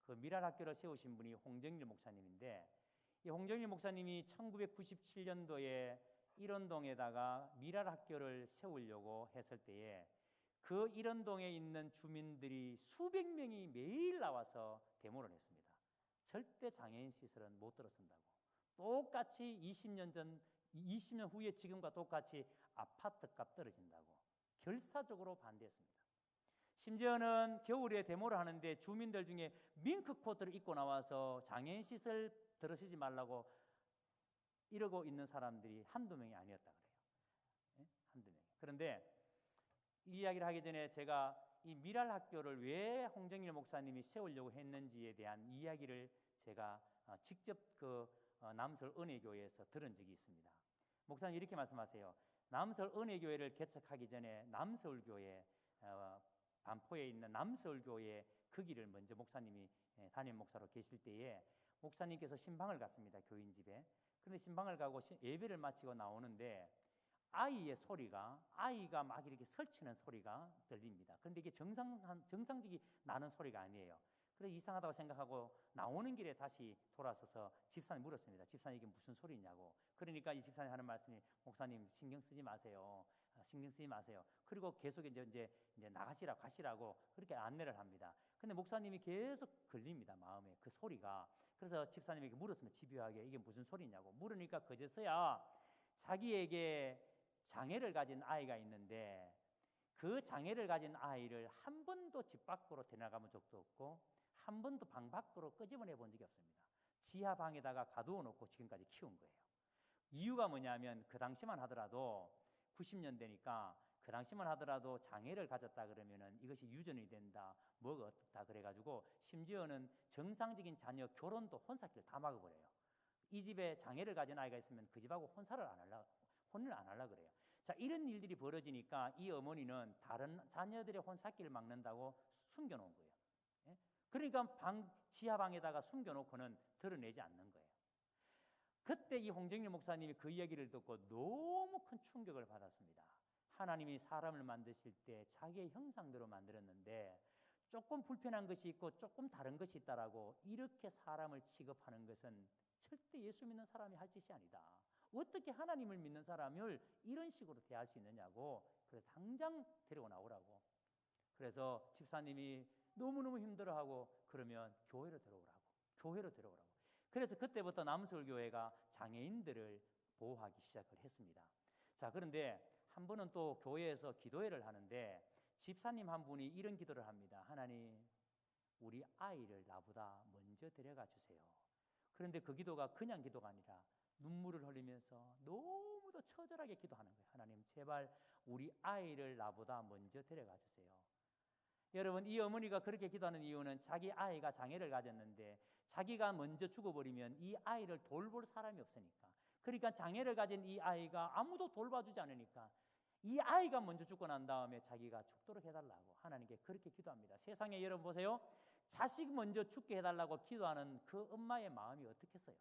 그 미랄학교를 세우신 분이 홍정일 목사님인데, 이 홍정일 목사님이 1997년도에 일원동에다가 미랄학교를 세우려고 했을 때에 그 일원동에 있는 주민들이 수백 명이 매일 나와서 데모를 했습니다. 절대 장애인 시설은 못 들어선다고. 똑같이 20년 후에 지금과 똑같이 아파트값 떨어진다고 결사적으로 반대했습니다. 심지어는 겨울에 데모를 하는데 주민들 중에 밍크 코트를 입고 나와서 장애인 시설 들어서지 말라고 이러고 있는 사람들이 한두 명이 아니었다 그래요. 네? 한두 명. 그런데 이 이야기를 하기 전에 제가 이 미랄 학교를 왜 홍정일 목사님이 세우려고 했는지에 대한 이야기를 제가 직접 남서울 은혜교회에서 들은 적이 있습니다. 목사님 이렇게 말씀하세요. 남서울 은혜교회를 개척하기 전에 남서울교회 반포에 있는 남서울교회 그 길을 먼저 목사님이 담임 목사로 계실 때에 목사님께서 신방을 갔습니다. 교인 집에. 그런데 신방을 가고 예배를 마치고 나오는데 아이의 소리가, 아이가 막 이렇게 설치는 소리가 들립니다. 그런데 이게 정상적이 나는 소리가 아니에요. 그래서 이상하다고 생각하고 나오는 길에 다시 돌아서서 집사님 물었습니다. 집사님 이게 무슨 소리냐고. 그러니까 이 집사님 하는 말씀이 목사님 신경 쓰지 마세요. 신경 쓰지 마세요. 그리고 계속 이제 나가시라고 가시라고 그렇게 안내를 합니다. 근데 목사님이 계속 걸립니다. 마음에 그 소리가. 그래서 집사님에게 물었습니다. 집요하게 이게 무슨 소리냐고. 물으니까 그제서야 자기에게 장애를 가진 아이가 있는데 그 장애를 가진 아이를 한 번도 집 밖으로 데려가본 적도 없고 한 번도 방 밖으로 끄집어내 본 적이 없습니다. 지하 방에다가 가두어 놓고 지금까지 키운 거예요. 이유가 뭐냐면 그 당시만 하더라도 90년대니까 그 당시만 하더라도 장애를 가졌다 그러면은 이것이 유전이 된다, 뭐가 어떻다 그래가지고 심지어는 정상적인 자녀 결혼도 혼사길 다 막아버려요. 이 집에 장애를 가진 아이가 있으면 그 집하고 혼을 안 하려 그래요. 자, 이런 일들이 벌어지니까 이 어머니는 다른 자녀들의 혼사길을 막는다고 숨겨놓은 거예요. 예? 그러니까 지하방에다가 숨겨놓고는 드러내지 않는 거예요. 그때 이 홍정일 목사님이 그 이야기를 듣고 너무 큰 충격을 받았습니다. 하나님이 사람을 만드실 때 자기의 형상대로 만들었는데 조금 불편한 것이 있고 조금 다른 것이 있다라고 이렇게 사람을 취급하는 것은 절대 예수 믿는 사람이 할 짓이 아니다. 어떻게 하나님을 믿는 사람을 이런 식으로 대할 수 있느냐고. 그래서 당장 데리고 나오라고. 그래서 집사님이 너무너무 힘들어하고 그러면 교회로 데려오라고. 그래서 그때부터 남서울교회가 장애인들을 보호하기 시작을 했습니다. 자, 그런데 한 번은 또 교회에서 기도회를 하는데 집사님 한 분이 이런 기도를 합니다. 하나님, 우리 아이를 나보다 먼저 데려가 주세요. 그런데 그 기도가 그냥 기도가 아니라 눈물을 흘리면서 너무도 처절하게 기도하는 거예요. 하나님, 제발 우리 아이를 나보다 먼저 데려가 주세요. 여러분, 이 어머니가 그렇게 기도하는 이유는 자기 아이가 장애를 가졌는데 자기가 먼저 죽어버리면 이 아이를 돌볼 사람이 없으니까. 그러니까 장애를 가진 이 아이가 아무도 돌봐주지 않으니까 이 아이가 먼저 죽고 난 다음에 자기가 죽도록 해달라고 하나님께 그렇게 기도합니다. 세상에 여러분 보세요. 자식 먼저 죽게 해달라고 기도하는 그 엄마의 마음이 어떻겠어요?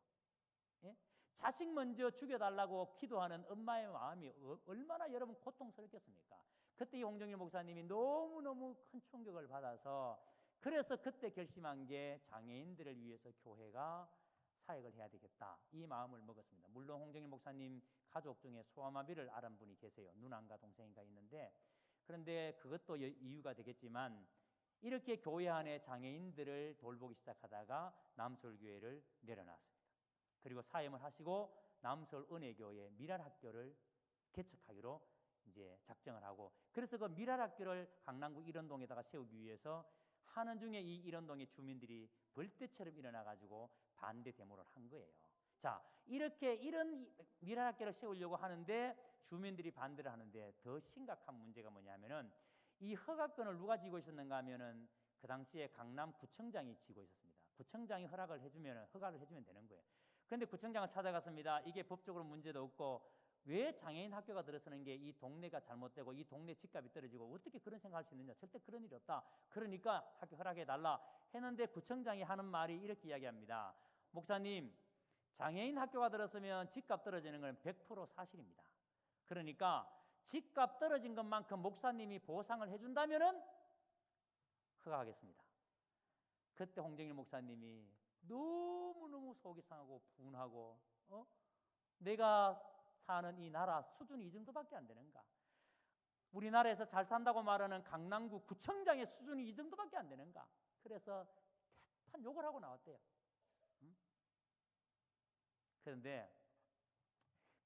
예? 자식 먼저 죽여달라고 기도하는 엄마의 마음이 얼마나 여러분 고통스럽겠습니까? 그때 이 홍정일 목사님이 너무너무 큰 충격을 받아서 그래서 그때 결심한 게 장애인들을 위해서 교회가 사역을 해야 되겠다, 이 마음을 먹었습니다. 물론 홍정일 목사님 가족 중에 소아마비를 앓은 분이 계세요. 누나인가 동생인가 있는데, 그런데 그것도 이유가 되겠지만 이렇게 교회 안에 장애인들을 돌보기 시작하다가 남서울교회를 내려놨습니다. 그리고 사임을 하시고 남서울 은혜교회 미랄학교를 개척하기로 이제 작정을 하고, 그래서 그 미랄학교를 강남구 일원동에다가 세우기 위해서 하는 중에 이 일원동의 주민들이 벌떼처럼 일어나 가지고 반대 데모를 한 거예요. 자, 이렇게 이런 미랄학교를 세우려고 하는데 주민들이 반대를 하는데 더 심각한 문제가 뭐냐면은 이 허가권을 누가 쥐고 있었는가 하면은 그 당시에 강남구청장이 쥐고 있었습니다. 구청장이 허가를 해주면 되는 거예요. 그런데 구청장을 찾아갔습니다. 이게 법적으로 문제도 없고 왜 장애인 학교가 들어서는 게 이 동네가 잘못되고 이 동네 집값이 떨어지고 어떻게 그런 생각할 수 있느냐. 절대 그런 일이 없다. 그러니까 학교 허락해달라 했는데 구청장이 하는 말이 이렇게 이야기합니다. 목사님, 장애인 학교가 들었으면 집값 떨어지는 건 100% 사실입니다. 그러니까 집값 떨어진 것만큼 목사님이 보상을 해준다면은 허가하겠습니다. 그때 홍정일 목사님이 너무너무 속이 상하고 분하고 내가 사는 이 나라 수준이 이 정도밖에 안 되는가? 우리나라에서 잘 산다고 말하는 강남구 구청장의 수준이 이 정도밖에 안 되는가? 그래서 대판 욕을 하고 나왔대요. 그런데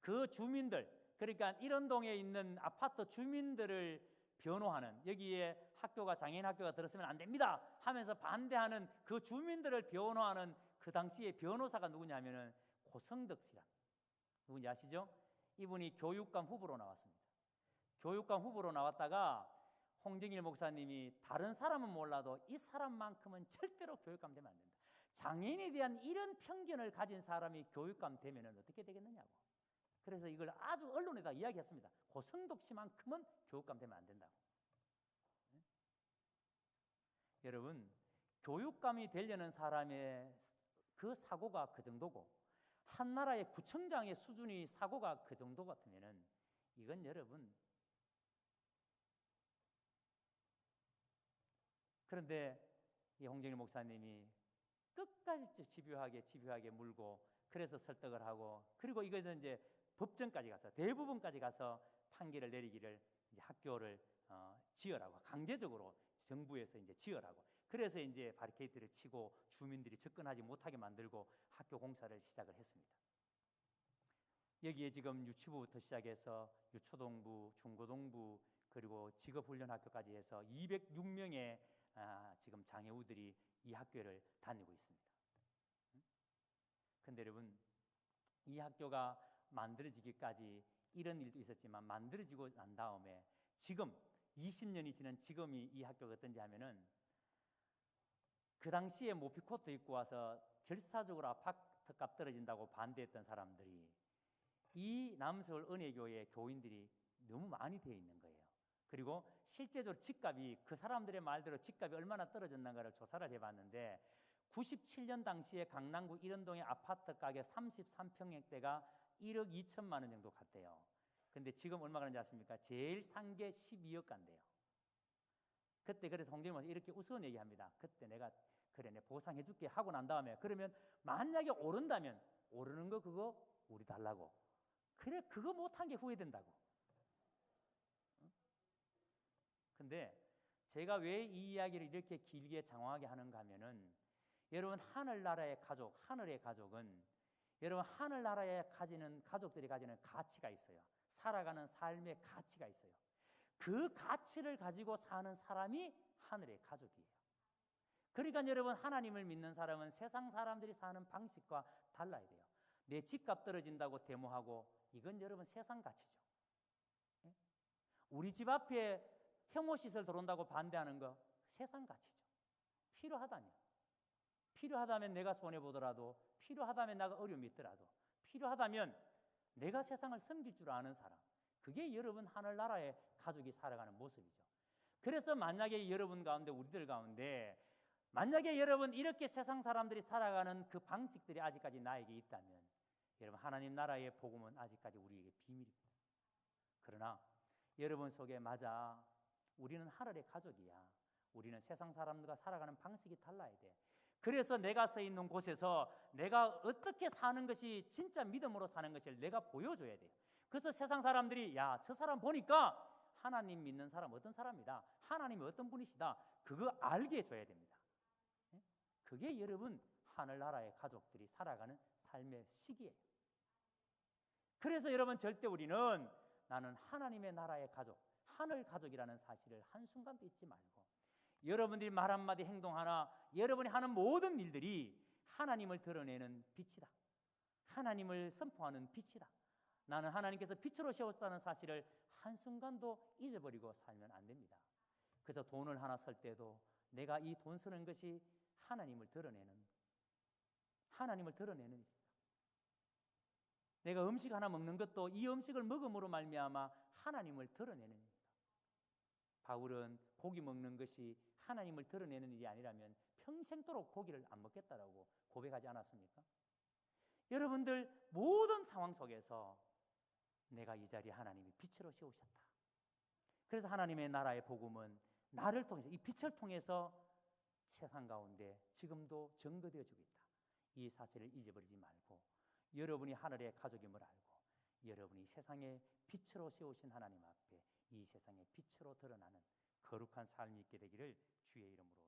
그 주민들, 그러니까 이런 동에 있는 아파트 주민들을 변호하는, 여기에 학교가 장애인 학교가 들었으면 안 됩니다 하면서 반대하는 그 주민들을 변호하는 그 당시에 변호사가 누구냐면은 고성덕 씨라. 누군지 아시죠? 이분이 교육감 후보로 나왔습니다. 교육감 후보로 나왔다가 홍정일 목사님이 다른 사람은 몰라도 이 사람만큼은 절대로 교육감 되면 안 된다. 장애인에 대한 이런 편견을 가진 사람이 교육감 되면 어떻게 되겠느냐고. 그래서 이걸 아주 언론에다 이야기했습니다. 고성덕 씨만큼은 교육감 되면 안 된다고. 여러분, 교육감이 되려는 사람의 그 사고가 그 정도고 한 나라의 구청장의 수준이 사고가 그 정도 같으면은 이건 여러분, 그런데 이 홍정일 목사님이 끝까지 집요하게 물고 그래서 설득을 하고, 그리고 이것은 이제 법정까지 가서 대부분까지 가서 판결을 내리기를 이제 학교를 지으라고, 강제적으로 정부에서 이제 지으라고, 그래서 이제 바리케이트를 치고 주민들이 접근하지 못하게 만들고 학교 공사를 시작을 했습니다. 여기에 지금 유치부부터 시작해서 유초동부, 중고동부, 그리고 직업훈련학교까지 해서 206명의 지금 장애우들이 이 학교를 다니고 있습니다. 그런데 여러분, 이 학교가 만들어지기까지 이런 일도 있었지만 만들어지고 난 다음에 지금 20년이 지난 지금이 이 학교가 어떤지 하면은, 그 당시에 모피코트 입고 와서 결사적으로 아파트값 떨어진다고 반대했던 사람들이 이 남서울 은혜교회 교인들이 너무 많이 되어 있는 거예요. 그리고 실제적으로 집값이, 그 사람들의 말대로 집값이 얼마나 떨어졌는가를 조사를 해봤는데 97년 당시에 강남구 일원동의 아파트 가격 33평형대가 1억 2천만 원 정도 갔대요. 근데 지금 얼마 가는지 아십니까? 제일 산 게 12억 간대요. 그때 그래서 홍정일 목사님 이렇게 우스운 얘기합니다. 그때 내가 그래 내 보상해 줄게 하고 난 다음에, 그러면 만약에 오른다면 오르는 거 그거 우리 달라고. 그래 그거 못한 게 후회된다고. 근데 제가 왜 이 이야기를 이렇게 길게 장황하게 하는가 하면은, 여러분 하늘나라의 가족, 하늘의 가족은 여러분 하늘나라에 가지는 가족들이 가지는 가치가 있어요. 살아가는 삶의 가치가 있어요. 그 가치를 가지고 사는 사람이 하늘의 가족이에요. 그러니까 여러분 하나님을 믿는 사람은 세상 사람들이 사는 방식과 달라야 돼요. 내 집값 떨어진다고 데모하고 이건 여러분 세상 가치죠. 우리 집 앞에 혐오시설 들어온다고 반대하는 거 세상 가치죠. 필요하다면 내가 손해보더라도, 필요하다면 내가 어려움이 있더라도, 필요하다면 내가 세상을 섬길 줄 아는 사람, 그게 여러분 하늘나라의 가족이 살아가는 모습이죠. 그래서 만약에 여러분 가운데, 우리들 가운데 만약에 여러분 이렇게 세상 사람들이 살아가는 그 방식들이 아직까지 나에게 있다면 여러분 하나님 나라의 복음은 아직까지 우리에게 비밀입니다. 그러나 여러분 속에 맞아, 우리는 하늘의 가족이야. 우리는 세상 사람들과 살아가는 방식이 달라야 돼. 그래서 내가 서 있는 곳에서 내가 어떻게 사는 것이 진짜 믿음으로 사는 것을 내가 보여줘야 돼요. 그래서 세상 사람들이 야, 저 사람 보니까 하나님 믿는 사람 어떤 사람이다, 하나님이 어떤 분이시다, 그거 알게 해줘야 됩니다. 그게 여러분 하늘나라의 가족들이 살아가는 삶의 시기예요. 그래서 여러분 절대 우리는 나는 하나님의 나라의 가족, 하늘 가족이라는 사실을 한순간도 잊지 말고, 여러분들이 말 한마디 행동 하나, 여러분이 하는 모든 일들이 하나님을 드러내는 빛이다, 하나님을 선포하는 빛이다, 나는 하나님께서 빛으로 세웠다는 사실을 한순간도 잊어버리고 살면 안 됩니다. 그래서 돈을 하나 쓸 때도 내가 이 돈 쓰는 것이 하나님을 드러내는 일입니다. 내가 음식 하나 먹는 것도 이 음식을 먹음으로 말미암아 하나님을 드러내는 일이다. 바울은 고기 먹는 것이 하나님을 드러내는 일이 아니라면 평생도록 고기를 안 먹겠다라고 고백하지 않았습니까? 여러분들 모든 상황 속에서 내가 이 자리에 하나님이 빛으로 세우셨다. 그래서 하나님의 나라의 복음은 나를 통해서, 이 빛을 통해서 세상 가운데 지금도 증거되어지고 있다. 이 사실을 잊어버리지 말고 여러분이 하늘의 가족임을 알고 여러분이 세상에 빛으로 세우신 하나님 앞에 이 세상에 빛으로 드러나는 거룩한 삶이 있게 되기를 주의 이름으로